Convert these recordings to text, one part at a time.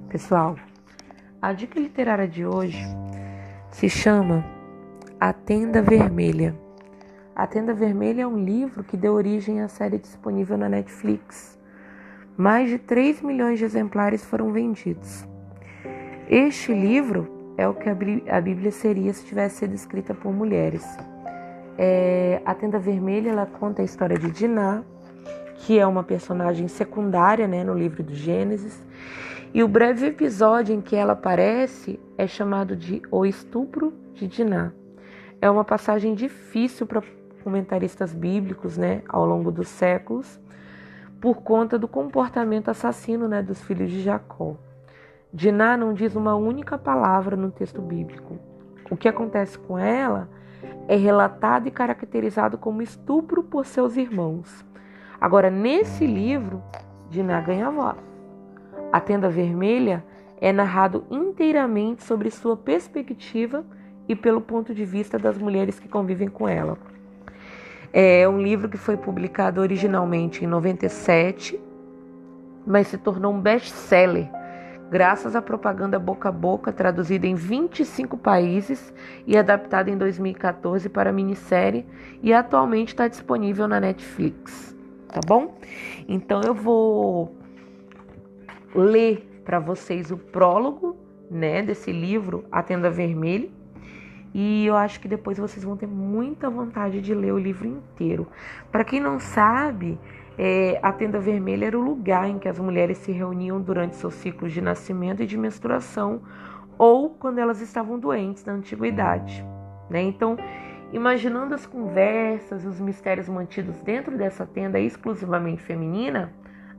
Pessoal, a dica literária de hoje se chama A Tenda Vermelha. A Tenda Vermelha é um livro que deu origem à série disponível na Netflix. Mais de 3 milhões de exemplares foram vendidos. Este livro é o que a Bíblia seria se tivesse sido escrita por mulheres. A Tenda Vermelha, ela conta a história de Diná, que é uma personagem secundária, no livro do Gênesis. E o breve episódio em que ela aparece é chamado de O Estupro de Diná. É uma passagem difícil para comentaristas bíblicos, ao longo dos séculos, por conta do comportamento assassino, dos filhos de Jacó. Diná não diz uma única palavra no texto bíblico. O que acontece com ela é relatado e caracterizado como estupro por seus irmãos. Agora, nesse livro, Diná ganha voz. A Tenda Vermelha é narrado inteiramente sobre sua perspectiva e pelo ponto de vista das mulheres que convivem com ela. É um livro que foi publicado originalmente em 97, mas se tornou um best-seller graças à propaganda boca a boca, traduzida em 25 países e adaptada em 2014 para minissérie, e atualmente está disponível na Netflix, tá bom? Então eu vou ler para vocês o prólogo, desse livro, A Tenda Vermelha, e eu acho que depois vocês vão ter muita vontade de ler o livro inteiro. Para quem não sabe, a Tenda Vermelha era o lugar em que as mulheres se reuniam durante seus ciclos de nascimento e de menstruação, ou quando elas estavam doentes na antiguidade, Então, imaginando as conversas e os mistérios mantidos dentro dessa tenda exclusivamente feminina,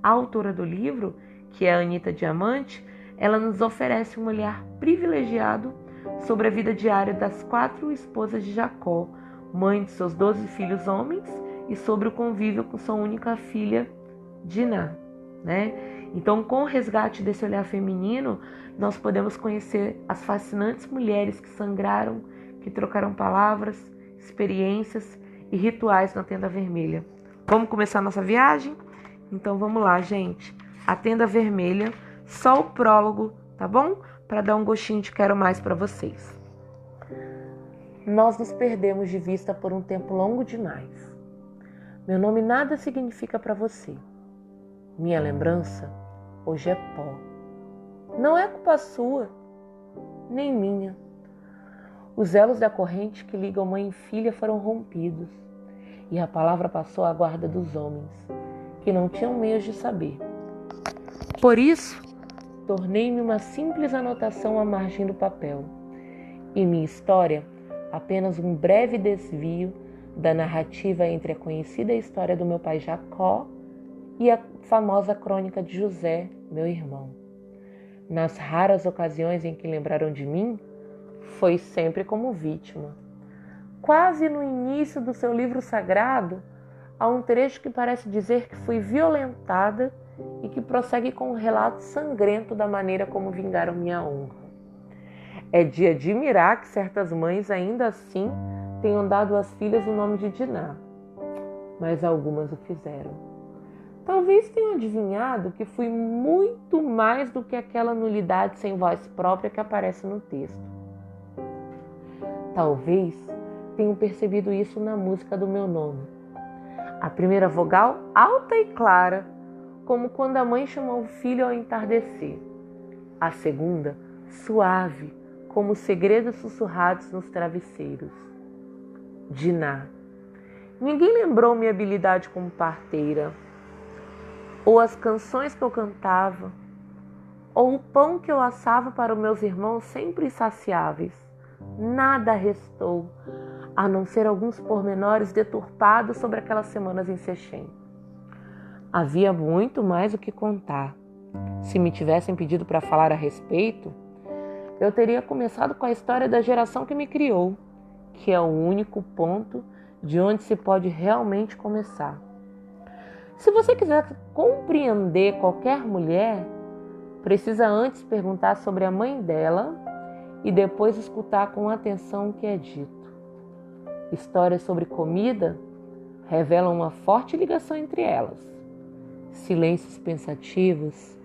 a autora do livro, que é a Anita Diamante, ela nos oferece um olhar privilegiado sobre a vida diária das 4 esposas de Jacó, mãe de seus 12 filhos homens, e sobre o convívio com sua única filha, Diná, Então, com o resgate desse olhar feminino, nós podemos conhecer as fascinantes mulheres que sangraram, que trocaram palavras, experiências e rituais na Tenda Vermelha. Vamos começar a nossa viagem? Então vamos lá, gente. A Tenda Vermelha, só o prólogo, tá bom? Para dar um gostinho de quero mais para vocês. Nós nos perdemos de vista por um tempo longo demais. Meu nome nada significa para você. Minha lembrança hoje é pó. Não é culpa sua, nem minha. Os elos da corrente que ligam mãe e filha foram rompidos, e a palavra passou à guarda dos homens, que não tinham meios de saber. Por isso, tornei-me uma simples anotação à margem do papel, e minha história apenas um breve desvio da narrativa entre a conhecida história do meu pai Jacó e a famosa crônica de José, meu irmão. Nas raras ocasiões em que lembraram de mim, foi sempre como vítima. Quase no início do seu livro sagrado, há um trecho que parece dizer que fui violentada e que prossegue com um relato sangrento da maneira como vingaram minha honra. É de admirar que certas mães ainda assim tenham dado às filhas o nome de Diná, mas algumas o fizeram. Talvez tenham adivinhado que fui muito mais do que aquela nulidade sem voz própria que aparece no texto. Talvez tenham percebido isso na música do meu nome. A primeira vogal alta e clara, como quando a mãe chamou o filho ao entardecer. A segunda, suave, como segredos sussurrados nos travesseiros. Diná. Ninguém lembrou minha habilidade como parteira, ou as canções que eu cantava, ou o pão que eu assava para os meus irmãos sempre insaciáveis. Nada restou, a não ser alguns pormenores deturpados sobre aquelas semanas em Sichem. Havia muito mais o que contar. Se me tivessem pedido para falar a respeito, eu teria começado com a história da geração que me criou, que é o único ponto de onde se pode realmente começar. Se você quiser compreender qualquer mulher, precisa antes perguntar sobre a mãe dela e depois escutar com atenção o que é dito. Histórias sobre comida revelam uma forte ligação entre elas. Silêncios pensativos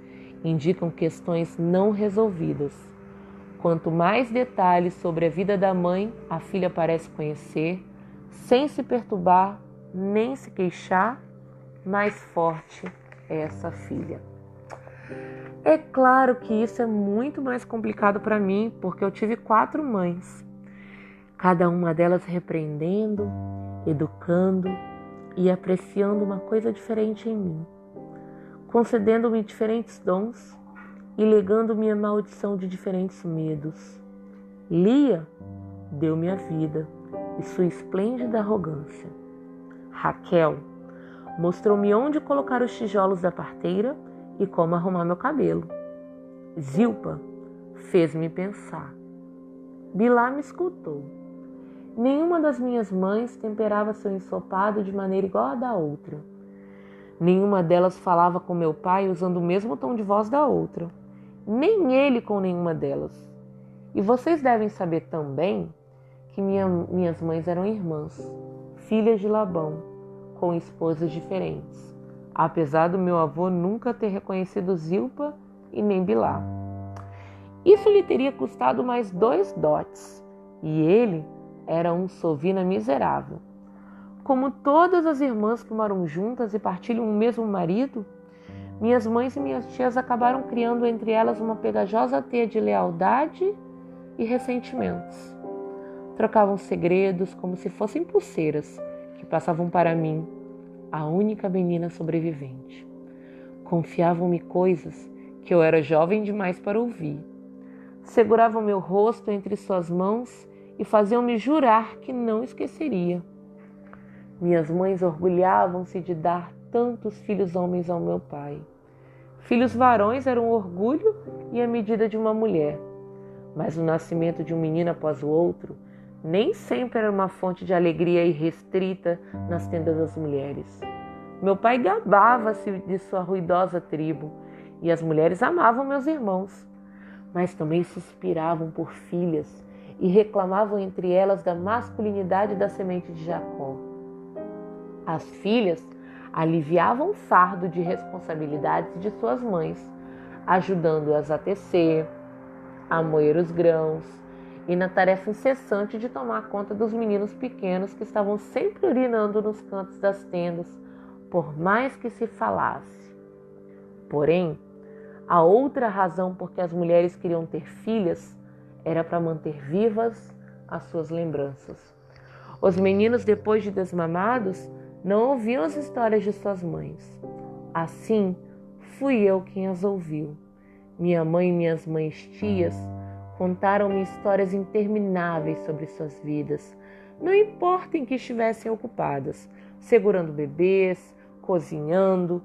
indicam questões não resolvidas. Quanto mais detalhes sobre a vida da mãe a filha parece conhecer, sem se perturbar nem se queixar, mais forte é essa filha. É claro que isso é muito mais complicado para mim, porque eu tive 4 mães, cada uma delas repreendendo, educando e apreciando uma coisa diferente em mim, concedendo-me diferentes dons e legando-me a maldição de diferentes medos. Lia deu-me a vida e sua esplêndida arrogância. Raquel mostrou-me onde colocar os tijolos da parteira e como arrumar meu cabelo. Zilpa fez-me pensar. Bilá me escutou. Nenhuma das minhas mães temperava seu ensopado de maneira igual à da outra. Nenhuma delas falava com meu pai usando o mesmo tom de voz da outra. Nem ele com nenhuma delas. E vocês devem saber também que minhas mães eram irmãs, filhas de Labão, com esposas diferentes, apesar do meu avô nunca ter reconhecido Zilpa e nem Bilá. Isso lhe teria custado mais 2 dotes, e ele era um sovina miserável. Como todas as irmãs que moram juntas e partilham o mesmo marido, minhas mães e minhas tias acabaram criando entre elas uma pegajosa teia de lealdade e ressentimentos. Trocavam segredos como se fossem pulseiras que passavam para mim, a única menina sobrevivente. Confiavam-me coisas que eu era jovem demais para ouvir. Seguravam meu rosto entre suas mãos e faziam-me jurar que não esqueceria. Minhas mães orgulhavam-se de dar tantos filhos homens ao meu pai. Filhos varões eram o orgulho e a medida de uma mulher, mas o nascimento de um menino após o outro nem sempre era uma fonte de alegria irrestrita nas tendas das mulheres. Meu pai gabava-se de sua ruidosa tribo e as mulheres amavam meus irmãos, mas também suspiravam por filhas e reclamavam entre elas da masculinidade da semente de Jacó. As filhas aliviavam o fardo de responsabilidades de suas mães, ajudando-as a tecer, a moer os grãos e na tarefa incessante de tomar conta dos meninos pequenos que estavam sempre urinando nos cantos das tendas, por mais que se falasse. Porém, a outra razão por que as mulheres queriam ter filhas era para manter vivas as suas lembranças. Os meninos, depois de desmamados, não ouviam as histórias de suas mães. Assim, fui eu quem as ouviu. Minha mãe e minhas mães tias contaram-me histórias intermináveis sobre suas vidas, não importa em que estivessem ocupadas, segurando bebês, cozinhando,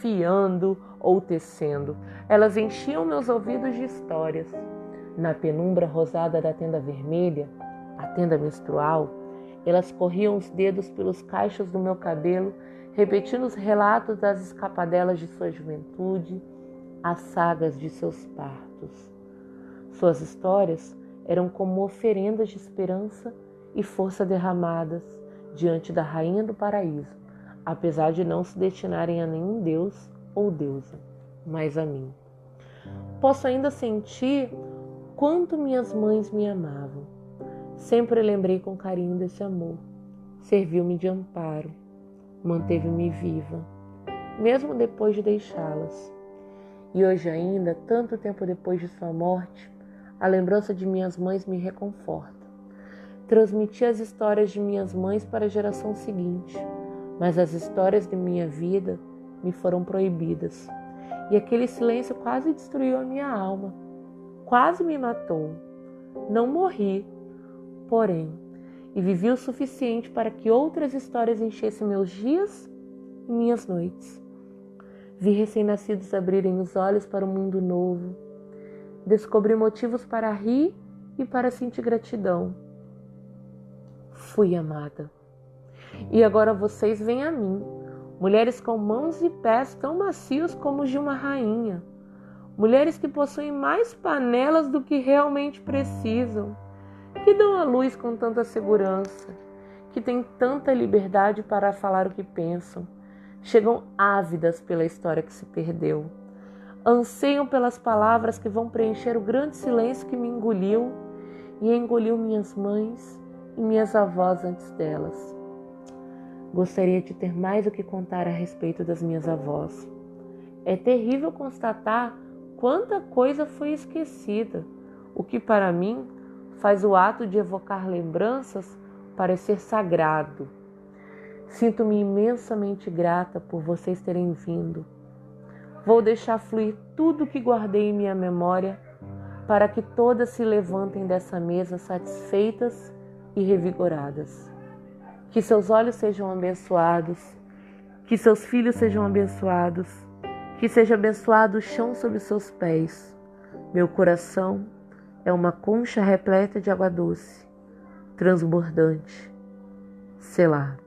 fiando ou tecendo. Elas enchiam meus ouvidos de histórias. Na penumbra rosada da tenda vermelha, a tenda menstrual, elas corriam os dedos pelos cachos do meu cabelo, repetindo os relatos das escapadelas de sua juventude, as sagas de seus partos. Suas histórias eram como oferendas de esperança e força derramadas diante da rainha do paraíso, apesar de não se destinarem a nenhum deus ou deusa, mas a mim. Posso ainda sentir quanto minhas mães me amavam. Sempre lembrei com carinho desse amor. Serviu-me de amparo, manteve-me viva, mesmo depois de deixá-las. E hoje ainda, tanto tempo depois de sua morte, a lembrança de minhas mães me reconforta. Transmiti as histórias de minhas mães para a geração seguinte, mas as histórias de minha vida me foram proibidas. E aquele silêncio quase destruiu a minha alma, quase me matou. Não morri, porém, e vivi o suficiente para que outras histórias enchessem meus dias e minhas noites. Vi recém-nascidos abrirem os olhos para um mundo novo. Descobri motivos para rir e para sentir gratidão. Fui amada. E agora vocês vêm a mim, mulheres com mãos e pés tão macios como os de uma rainha. Mulheres que possuem mais panelas do que realmente precisam, que dão à luz com tanta segurança, que têm tanta liberdade para falar o que pensam, chegam ávidas pela história que se perdeu. Anseiam pelas palavras que vão preencher o grande silêncio que me engoliu e engoliu minhas mães e minhas avós antes delas. Gostaria de ter mais o que contar a respeito das minhas avós. É terrível constatar quanta coisa foi esquecida, o que para mim faz o ato de evocar lembranças parecer sagrado. Sinto-me imensamente grata por vocês terem vindo. Vou deixar fluir tudo o que guardei em minha memória para que todas se levantem dessa mesa satisfeitas e revigoradas. Que seus olhos sejam abençoados, que seus filhos sejam abençoados, que seja abençoado o chão sob seus pés. Meu coração é uma concha repleta de água doce, transbordante. Selá.